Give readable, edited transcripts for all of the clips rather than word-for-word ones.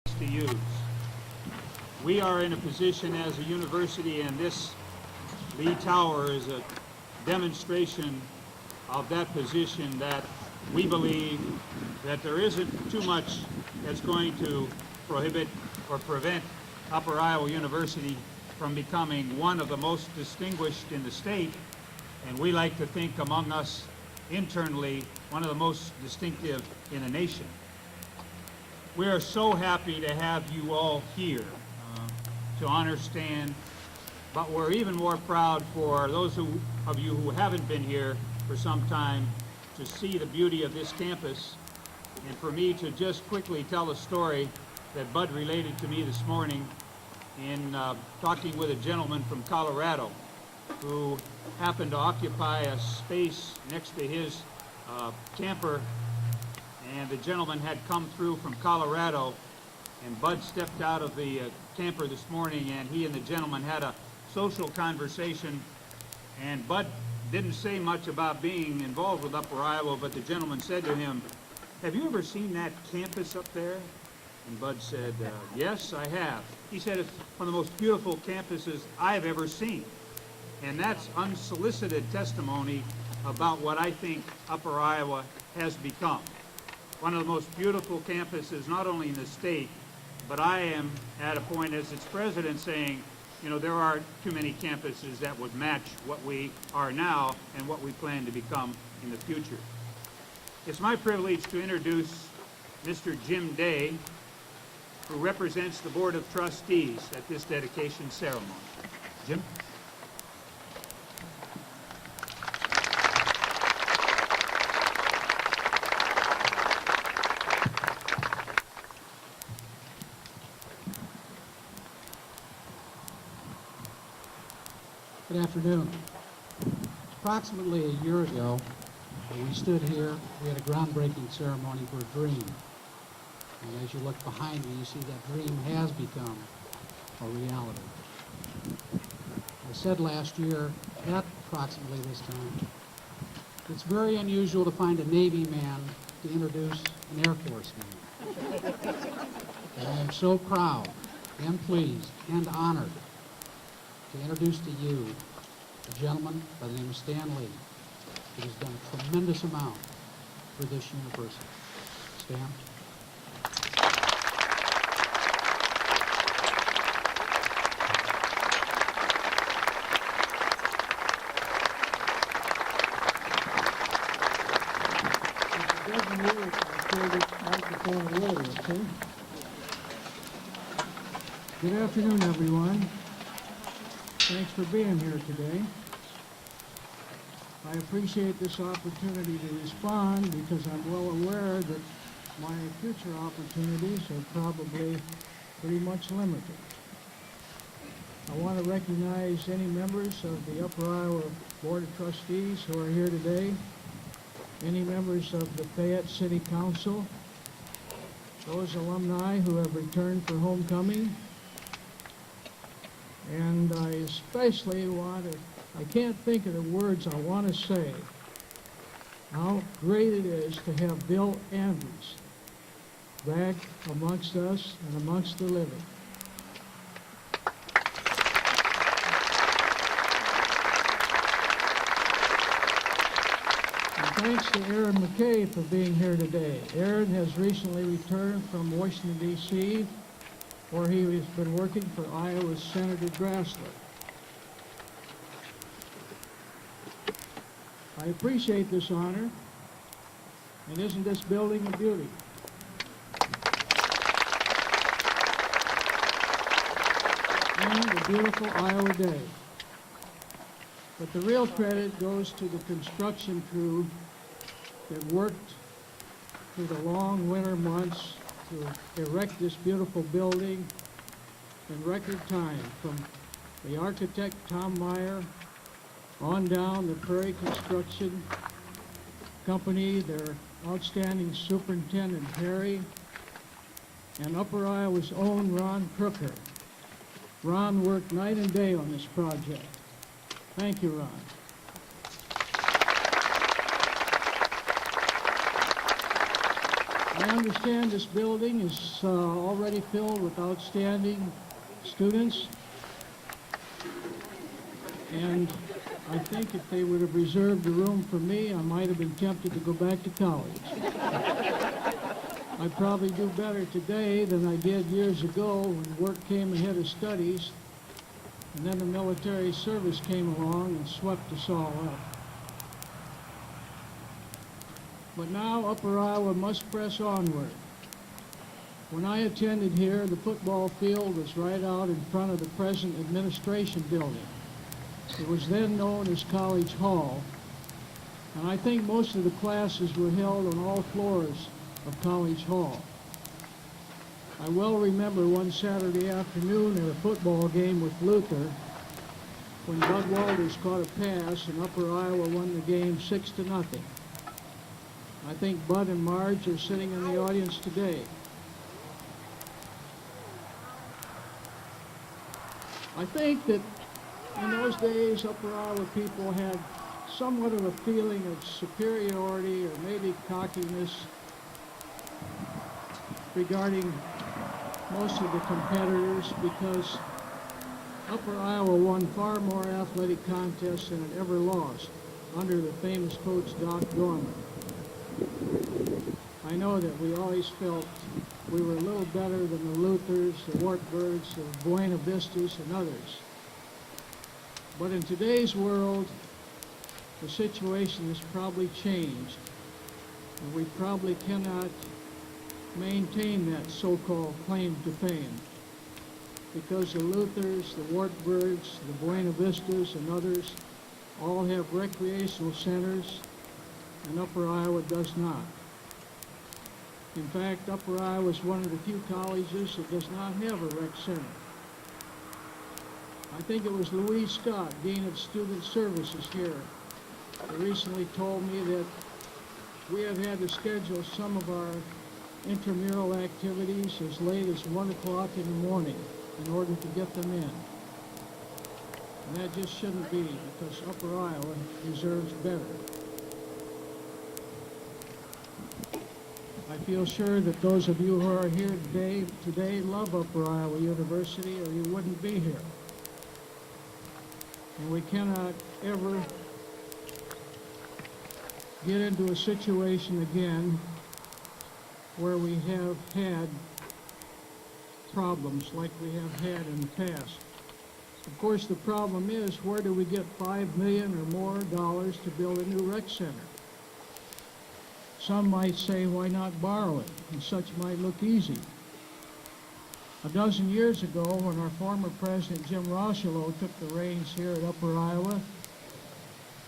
to use. We are in a position as a university, and this Lee Tower is a demonstration of that position, that we believe that there isn't too much that's going to prohibit or prevent Upper Iowa University from becoming one of the most distinguished in the state, and we like to think among us internally one of the most distinctive in the nation. We are so happy to have you all here to understand, but we're even more proud for those of you who haven't been here for some time to see the beauty of this campus, and for me to just quickly tell a story that Bud related to me this morning in talking with a gentleman from Colorado who happened to occupy a space next to his camper, and the gentleman had come through from Colorado, and Bud stepped out of the camper this morning, and he and the gentleman had a social conversation, and Bud didn't say much about being involved with Upper Iowa, but the gentleman said to him, "Have you ever seen that campus up there?" And Bud said, "Yes, I have." He said, "It's one of the most beautiful campuses I've ever seen." And that's unsolicited testimony about what I think Upper Iowa has become. One of the most beautiful campuses, not only in the state, but I am at a point as its president saying, you know, there are too many campuses that would match what we are now and what we plan to become in the future. It's my privilege to introduce Mr. Jim Day, who represents the Board of Trustees at this dedication ceremony. Jim? Good afternoon. Approximately a year ago, when we stood here, we had a groundbreaking ceremony for a dream. And as you look behind me, you see that dream has become a reality. I said last year, at approximately this time, it's very unusual to find a Navy man to introduce an Air Force man. And I am so proud and pleased and honored to introduce to you a gentleman by the name of Stan Lee, who has done a tremendous amount for this university. Stan? Good afternoon, everyone. Thanks for being here today. I appreciate this opportunity to respond because I'm well aware that my future opportunities are probably pretty much limited. I want to recognize any members of the Upper Iowa Board of Trustees who are here today, any members of the Fayette City Council, those alumni who have returned for homecoming, and I especially I can't think of the words I want to say, how great it is to have Bill Andrews back amongst us and amongst the living. And thanks to Aaron McKay for being here today. Aaron has recently returned from Washington, D.C., where he has been working for Iowa's Senator Grassler. I appreciate this honor, and isn't this building a beauty? And a beautiful Iowa day. But the real credit goes to the construction crew that worked through the long winter months to erect this beautiful building in record time, from the architect Tom Meyer on down the Prairie Construction Company, their outstanding superintendent Harry, and Upper Iowa's own Ron Crooker. Ron worked night and day on this project. Thank you, Ron. I understand this building is already filled with outstanding students, and I think if they would have reserved the room for me, I might have been tempted to go back to college. I probably do better today than I did years ago when work came ahead of studies, and then the military service came along and swept us all up. But now Upper Iowa must press onward. When I attended here, the football field was right out in front of the present administration building. It was then known as College Hall, and I think most of the classes were held on all floors of College Hall. I well remember one Saturday afternoon at a football game with Luther when Bud Walters caught a pass and Upper Iowa won the game 6-0. I think Bud and Marge are sitting in the audience today. I think that in those days, Upper Iowa people had somewhat of a feeling of superiority or maybe cockiness regarding most of the competitors because Upper Iowa won far more athletic contests than it ever lost under the famous coach Doc Dorman. I know that we always felt we were a little better than the Luthers, the Wartburgs, the Buena Vistas, and others. But in today's world, the situation has probably changed, and we probably cannot maintain that so-called claim to fame because the Luthers, the Wartburgs, the Buena Vistas, and others all have recreational centers, and Upper Iowa does not. In fact, Upper Iowa is one of the few colleges that does not have a rec center. I think it was Louise Scott, Dean of Student Services here, who recently told me that we have had to schedule some of our intramural activities as late as 1 o'clock in the morning in order to get them in. And that just shouldn't be because Upper Iowa deserves better. I feel sure that those of you who are here today love Upper Iowa University or you wouldn't be here. And we cannot ever get into a situation again where we have had problems like we have had in the past. Of course, the problem is, where do we get $5 million or more dollars to build a new rec center? Some might say, why not borrow it? And such might look easy. A dozen years ago, when our former president, Jim Rocheleau, took the reins here at Upper Iowa,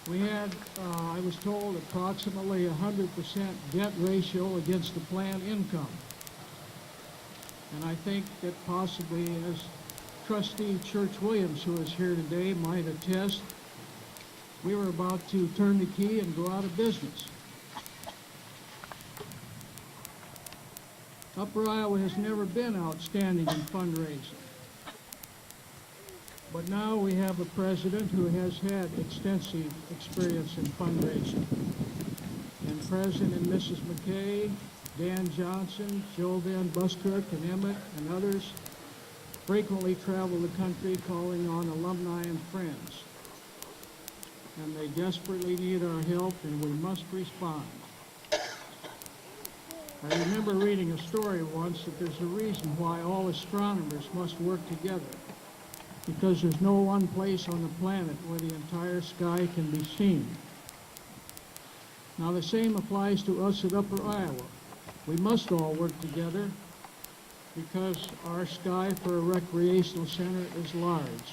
we had, I was told, approximately 100% debt ratio against the planned income. And I think that possibly, as Trustee Church Williams, who is here today, might attest, we were about to turn the key and go out of business. Upper Iowa has never been outstanding in fundraising. But now we have a president who has had extensive experience in fundraising. And President and Mrs. McKay, Dan Johnson, Joe Van Buskirk, and Emmett, and others frequently travel the country calling on alumni and friends. And they desperately need our help, and we must respond. I remember reading a story once that there's a reason why all astronomers must work together, because there's no one place on the planet where the entire sky can be seen. Now the same applies to us at Upper Iowa. We must all work together because our sky for a recreational center is large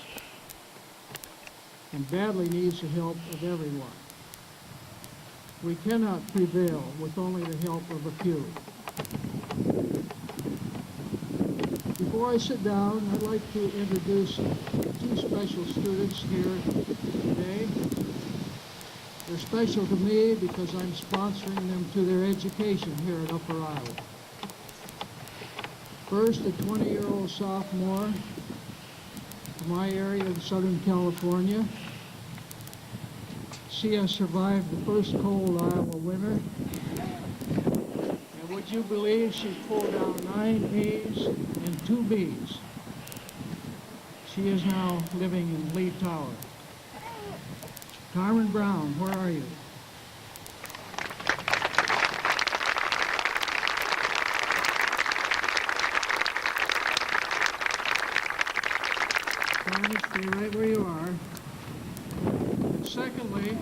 and badly needs the help of everyone. We cannot prevail with only the help of a few. Before I sit down, I'd like to introduce two special students here today. They're special to me because I'm sponsoring them to their education here at Upper Iowa. First, a 20-year-old sophomore from my area in Southern California. She has survived the first cold Iowa winter. And would Would you believe she pulled down 9 A's and 2 B's? She is now living in Lee Tower. Carmen Brown, where are you? Carmen, stay right where you are. And secondly,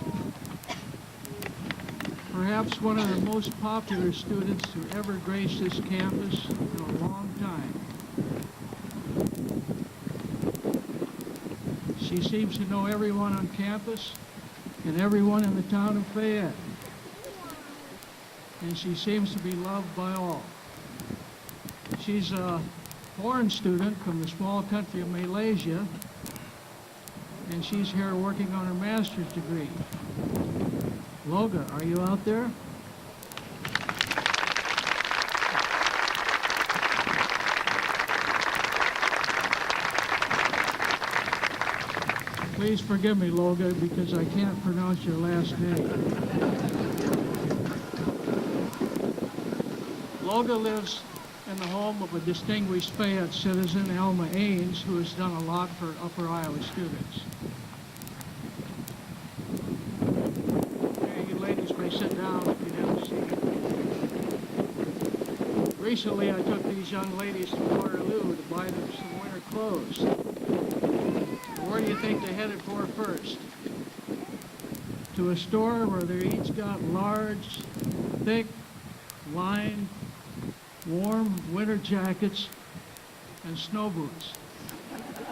perhaps one of the most popular students to ever grace this campus in a long time. She seems to know everyone on campus and everyone in the town of Fayette. And she seems to be loved by all. She's a foreign student from the small country of Malaysia, and she's here working on her master's degree. Loga, are you out there? Please forgive me, Loga, because I can't pronounce your last name. Loga lives in the home of a distinguished Fayette citizen, Elma Ains, who has done a lot for Upper Iowa students. Okay, you ladies may sit down if you have a seat. Recently, I took these young ladies to Waterloo to buy them some winter clothes. Where do you think they headed for first? To a store where they each got large, thick, lined, warm winter jackets and snow boots.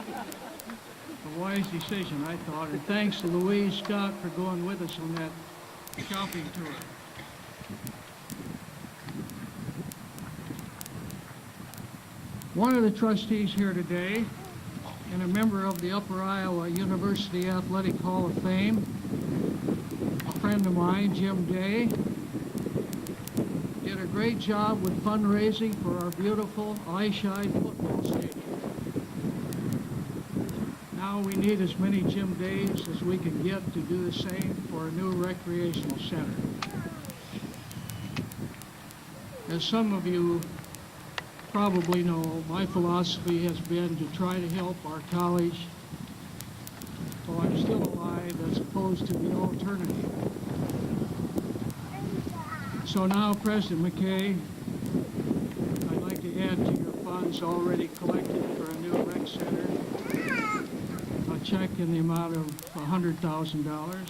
A wise decision, I thought, and thanks to Louise Scott for going with us on that shopping tour. One of the trustees here today, and a member of the Upper Iowa University Athletic Hall of Fame, a friend of mine, Jim Day, did a great job with fundraising for our beautiful Eyeshine football stadium. Now we need as many Jim Days as we can get to do the same for a new recreational center. As some of you probably know, my philosophy has been to try to help our college while I'm still alive as opposed to the alternative. So now, President McKay, I'd like to add to your funds already collected for a new rec center a check in the amount of $100,000.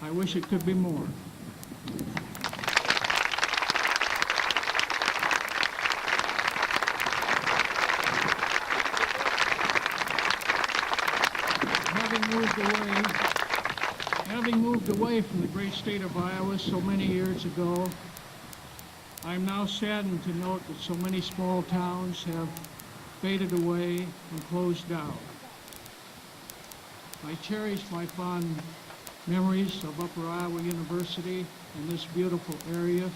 I wish it could be more. Having moved away from the great state of Iowa so many years ago, I'm now saddened to note that so many small towns have faded away and closed down. I cherish my fond memories of Upper Iowa University and this beautiful area.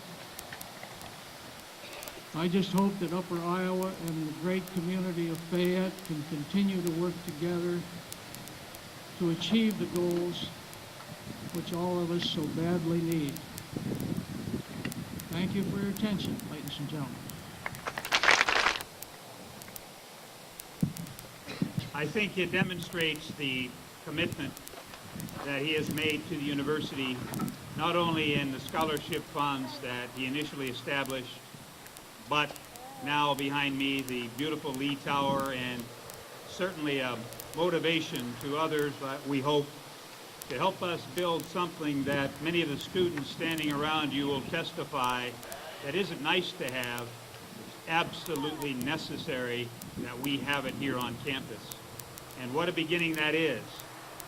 I just hope that Upper Iowa and the great community of Fayette can continue to work together to achieve the goals which all of us so badly need. Thank you for your attention, ladies and gentlemen. I think it demonstrates the commitment that he has made to the university, not only in the scholarship funds that he initially established, but now behind me, the beautiful Lee Tower, and certainly a motivation to others, we hope, to help us build something that many of the students standing around you will testify that isn't nice to have, it's absolutely necessary that we have it here on campus. And what a beginning that is,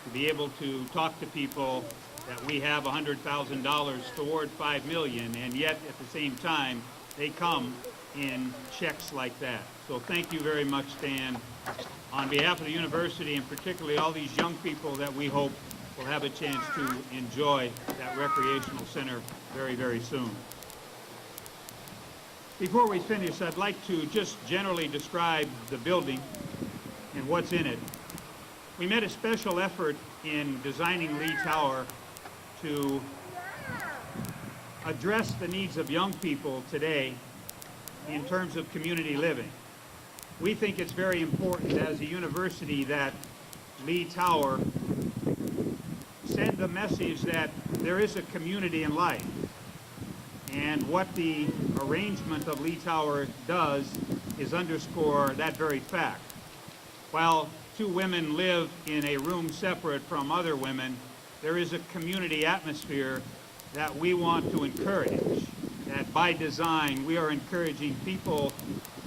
to be able to talk to people that we have $100,000 toward $5 million, and yet at the same time, they come in checks like that. So thank you very much, Dan, on behalf of the university, and particularly all these young people that we hope will have a chance to enjoy that recreational center very, very soon. Before we finish, I'd like to just generally describe the building and what's in it. We made a special effort in designing Lee Tower to address the needs of young people today in terms of community living. We think it's very important as a university that Lee Tower send the message that there is a community in life. And what the arrangement of Lee Tower does is underscore that very fact. While two women live in a room separate from other women, there is a community atmosphere that we want to encourage. That by design, we are encouraging people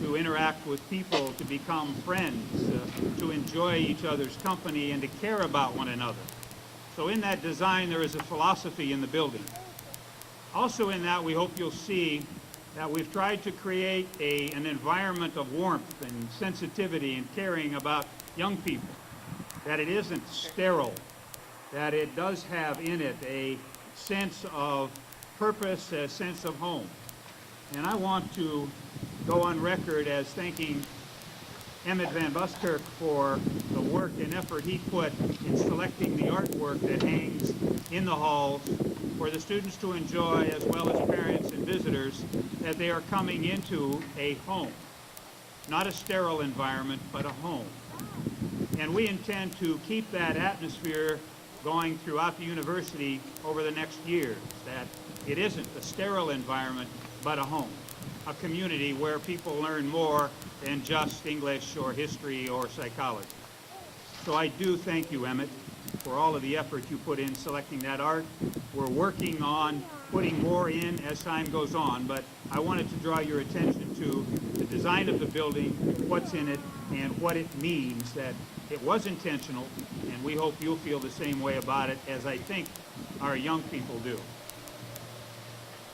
to interact with people, to become friends, to enjoy each other's company, and to care about one another. So in that design, there is a philosophy in the building. Also in that, we hope you'll see that we've tried to create an environment of warmth and sensitivity and caring about young people, that it isn't sterile, that it does have in it a sense of purpose, a sense of home. And I want to go on record as thanking Emmett Van Buskirk for the work and effort he put in selecting the artwork that hangs in the halls for the students to enjoy, as well as parents and visitors, that they are coming into a home. Not a sterile environment, but a home. And we intend to keep that atmosphere going throughout the university over the next years, that it isn't a sterile environment, but a home, a community where people learn more than just English or history or psychology. So I do thank you, Emmett, for all of the effort you put in selecting that art. We're working on putting more in as time goes on, but I wanted to draw your attention to the design of the building, what's in it, and what it means, that it was intentional, and we hope you'll feel the same way about it as I think our young people do.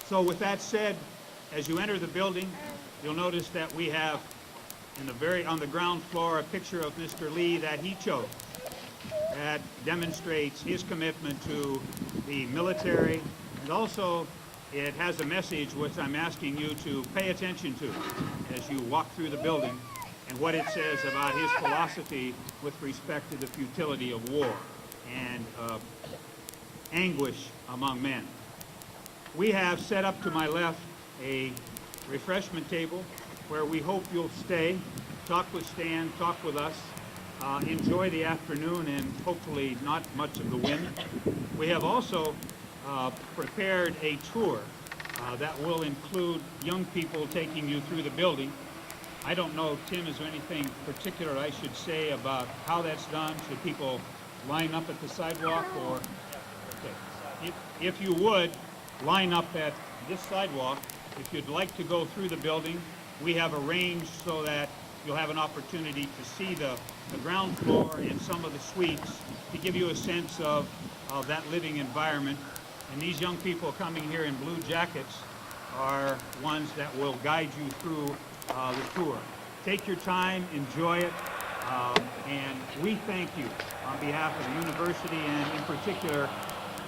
So with that said, as you enter the building, you'll notice that we have on the ground floor a picture of Mr. Lee that he chose. That demonstrates his commitment to the military, and also it has a message which I'm asking you to pay attention to as you walk through the building, and what it says about his philosophy with respect to the futility of war and anguish among men. We have set up to my left a refreshment table where we hope you'll stay, talk with Stan, talk with us, enjoy the afternoon and hopefully not much of the wind. We have also prepared a tour that will include young people taking you through the building. I don't know, Tim, is there anything particular I should say about how that's done? Should people line up at the sidewalk or? Okay. If you would, line up at this sidewalk. If you'd like to go through the building, we have arranged so that you'll have an opportunity to see the ground floor and some of the suites to give you a sense of that living environment. And these young people coming here in blue jackets are ones that will guide you through the tour. Take your time, enjoy it, and we thank you on behalf of the university and in particular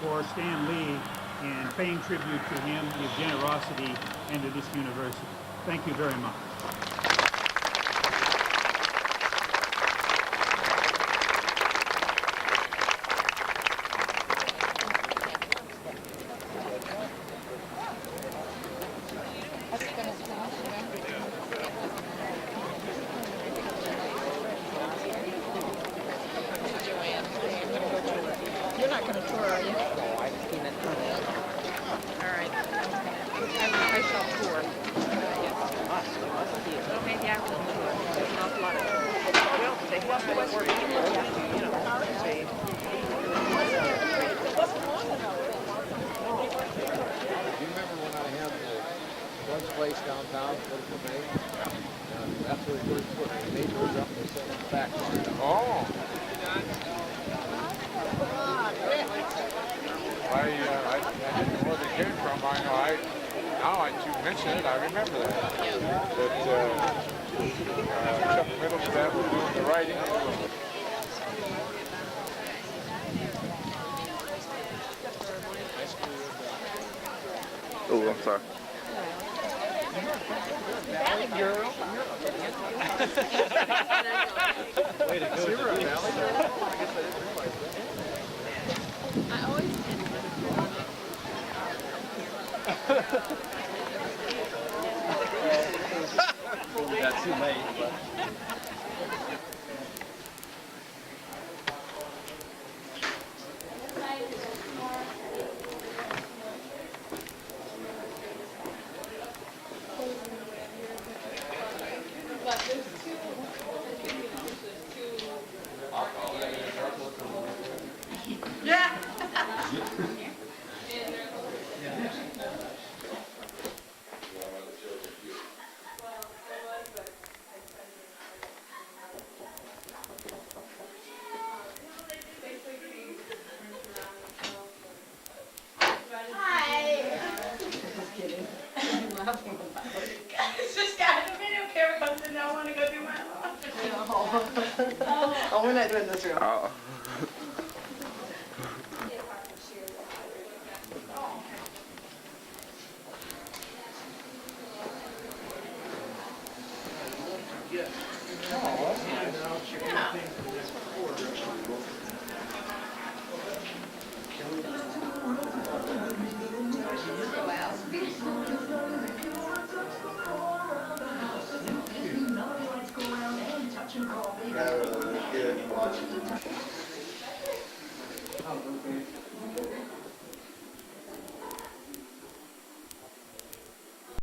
for Stan Lee in paying tribute to him, his generosity, and to this university. Thank you very much. You're not going to tour, are you? No, I've seen it. All right. I shall tour. So maybe I will tour. There's an awful lot of well, they have to work. You know, see. Do you remember when I had the lunch place downtown, Political Bay? That's where we first put it. They made those up and set in the back. Oh. I didn't know where they came from. Now that you mention it, I remember that. Chuck Middlestadt was doing the writing. Oh, I'm sorry. Valley girl. Way to go. You were a Valley girl? I guess I didn't realize that. I always did. That's too late, but. It's just got a video camera comes in now. I want to go do my laundry. Oh, we're not doing this room. Oh. Yeah.